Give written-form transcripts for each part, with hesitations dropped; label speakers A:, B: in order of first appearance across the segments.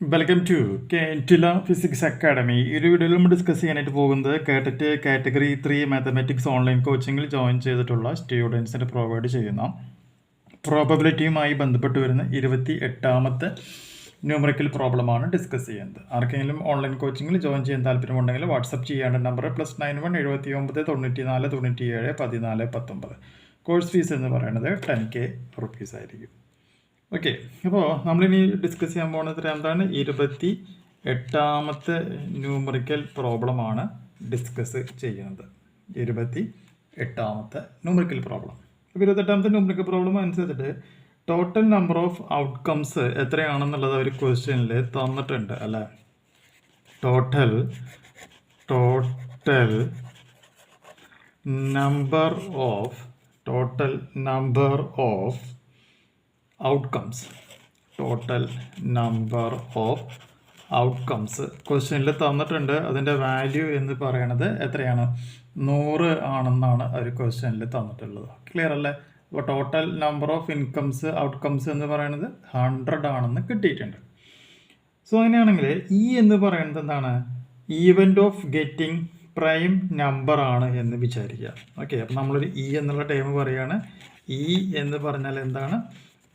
A: Welcome to കേറ്റില physics academy. ഈ ഒരു വീഡിയോയിൽ നമ്മൾ ഡിസ്കസ് ചെയ്യാനായിട്ട് പോകുന്നത് കേട്ടറ്റ് കാറ്റഗറി 3 മാത്തമാറ്റിക്സ് ഓൺലൈൻ കോച്ചിങ്ങിൽ ജോയിൻ ചെയ്തിട്ടുള്ള സ്റ്റുഡൻസിന് പ്രൊവൈഡ് ചെയ്യുന്ന പ്രോബബിലിറ്റിയുമായി ബന്ധപ്പെട്ട് വരുന്ന 28ാമത്തെ ന്യൂമറിക്കൽ പ്രോബ്ലമാണ് ഡിസ്കസ് ചെയ്യുന്നത്. ആർക്കെങ്കിലും ഓൺലൈൻ കോച്ചിങ്ങിൽ ജോയിൻ ചെയ്യാൻ താല്പര്യമുണ്ടെങ്കിൽ വാട്സപ്പ് ചെയ്യേണ്ട നമ്പർ +91 79 94 97 14 19. കോഴ്സ് ഫീസ് എന്ന് പറയുന്നത് 10K റുപ്പീസ് ആയിരിക്കും. ഓക്കെ, അപ്പോൾ നമ്മളിനി ഡിസ്കസ് ചെയ്യാൻ പോകുന്നത് എന്താണ്? 28ാമത്തെ ന്യൂമറിക്കൽ പ്രോബ്ലമാണ് ഡിസ്കസ് ചെയ്യുന്നത്. 28ാമത്തെ ന്യൂമറിക്കൽ പ്രോബ്ലം. അപ്പോൾ 28ാമത്തെ ന്യൂമറിക്കൽ പ്രോബ്ലം അനുസരിച്ചിട്ട് ടോട്ടൽ നമ്പർ ഓഫ് ഔട്ട്കംസ് എത്രയാണെന്നുള്ളത് ഒരു ക്വസ്റ്റ്യനിൽ തന്നിട്ടുണ്ട് അല്ലേ? ടോട്ടൽ നമ്പർ ഓഫ് ഔട്ട്കംസ് ക്വസ്റ്റ്യനിൽ തന്നിട്ടുണ്ട്. അതിൻ്റെ വാല്യൂ എന്ന് പറയണത് എത്രയാണ്? 100 ആണെന്നാണ് ഒരു ക്വസ്റ്റ്യനിൽ തന്നിട്ടുള്ളത്. ക്ലിയർ അല്ലേ? അപ്പോൾ ടോട്ടൽ നമ്പർ ഓഫ് ഔട്ട്കംസ് എന്ന് പറയുന്നത് 100 ആണെന്ന് കിട്ടിയിട്ടുണ്ട്. സോ അങ്ങനെയാണെങ്കിൽ ഇ എന്ന് പറയുന്നത് എന്താണ്? Event of getting prime number ആണ് എന്ന് വിചാരിക്കുക. ഓക്കെ, അപ്പോൾ നമ്മളൊരു ഇ എന്നുള്ള ടൈം പറയുകയാണ്. ഇ എന്ന് പറഞ്ഞാൽ എന്താണ്?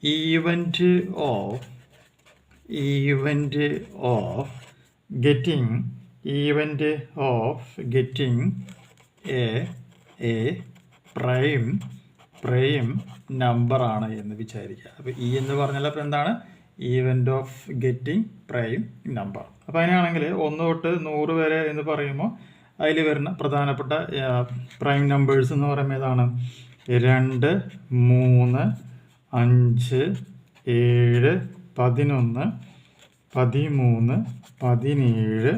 A: Event of getting A prime number ആണ് എന്ന് വിചാരിക്കുക. അപ്പോൾ ഇ എന്ന് പറഞ്ഞാൽ അപ്പോൾ എന്താണ്? Event of getting prime number. അപ്പോൾ അതിനാണെങ്കിൽ 1 തൊട്ട് 100 വരെ എന്ന് പറയുമ്പോൾ അതിൽ വരുന്ന പ്രധാനപ്പെട്ട പ്രൈം നമ്പേഴ്സ് എന്ന് പറയുമ്പോൾ ഏതാണ്? 2, 3, 5, 7, 11, 13, 17, 19,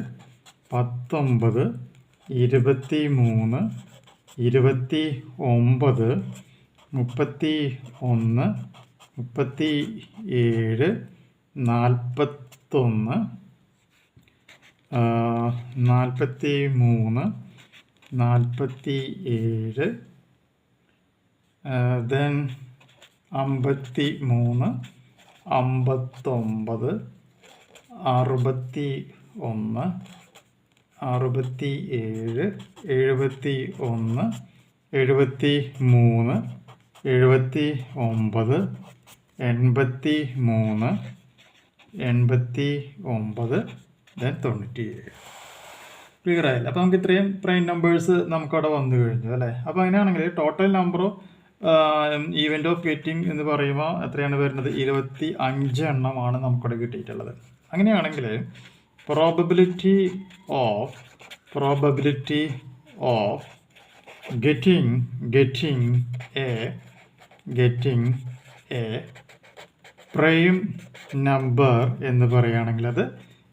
A: 23, 29, 31, 37, 41, 43, 47, then 53, 59, 61, 67, 71, 73, 79, 83, 89, then 97. ക്ലിയർ ആയില്ല? അപ്പോൾ നമുക്ക് ഇത്രയും പ്രൈം നമ്പേഴ്സ് നമുക്കവിടെ വന്നു കഴിഞ്ഞു അല്ലേ? അപ്പോൾ അങ്ങനെയാണെങ്കിൽ total number event of getting എന്ന് പറയുമ്പോൾ എത്രയാണ് വരുന്നത്? 25 എണ്ണമാണ് നമുക്കിവിടെ കിട്ടിയിട്ടുള്ളത്. അങ്ങനെയാണെങ്കിൽ probability of getting A prime number എന്ന് പറയുകയാണെങ്കിൽ അത്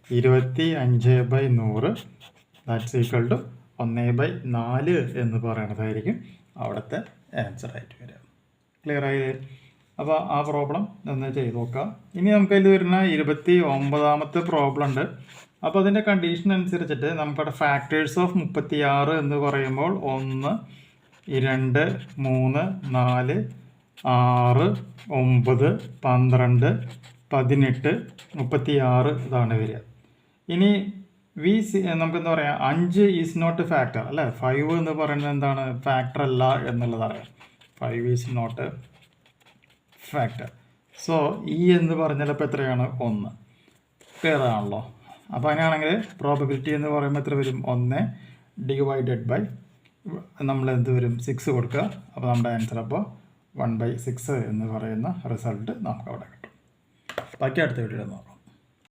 A: 25/100 ദാറ്റ്സ് ഈക്വൽ ടു 1/4 എന്ന് പറയണതായിരിക്കും അവിടുത്തെ ആൻസർ ആയിട്ട് വരിക. ക്ലിയർ ആയില്ലേ? അപ്പോൾ ആ പ്രോബ്ലം ഒന്ന് ചെയ്ത് നോക്കാം. ഇനി നമുക്ക് അതിൽ വരുന്ന 29ാമത്തെ പ്രോബ്ലം ഉണ്ട്. അപ്പോൾ അതിൻ്റെ കണ്ടീഷൻ അനുസരിച്ചിട്ട് നമുക്കവിടെ ഫാക്ടേഴ്സ് ഓഫ് 36 എന്ന് പറയുമ്പോൾ 1, 2, 3, 4, 6, 9, 12, 18, 36 ഇതാണ് വരിക. ഇനി നമുക്കെന്താ പറയുക? 5 ഈസ് നോട്ട് ഫാക്ടർ അല്ലേ? 5 എന്ന് പറയുന്നത് എന്താണ്? ഫാക്ടർ അല്ല എന്നുള്ളത് അറിയാം. 5 is not factor. So E എന്ന് പറഞ്ഞാൽ ഇപ്പോൾ എത്രയാണ്? 1. ക്ലിയർ ആണല്ലോ? അപ്പോൾ അങ്ങനെയാണെങ്കിൽ പ്രോബബിലിറ്റി എന്ന് പറയുമ്പോൾ എത്ര വരും? 1 ഡിവൈഡഡ് ബൈ നമ്മൾ എന്ത് വരും? 6 കൊടുക്കുക. അപ്പോൾ നമ്മുടെ ആൻസർ അപ്പോൾ 1/6 എന്ന് പറയുന്ന റിസൾട്ട് നമുക്ക് അവിടെ കിട്ടും. ബാക്കി അടുത്ത വീഡിയോയിൽ നോക്കാം.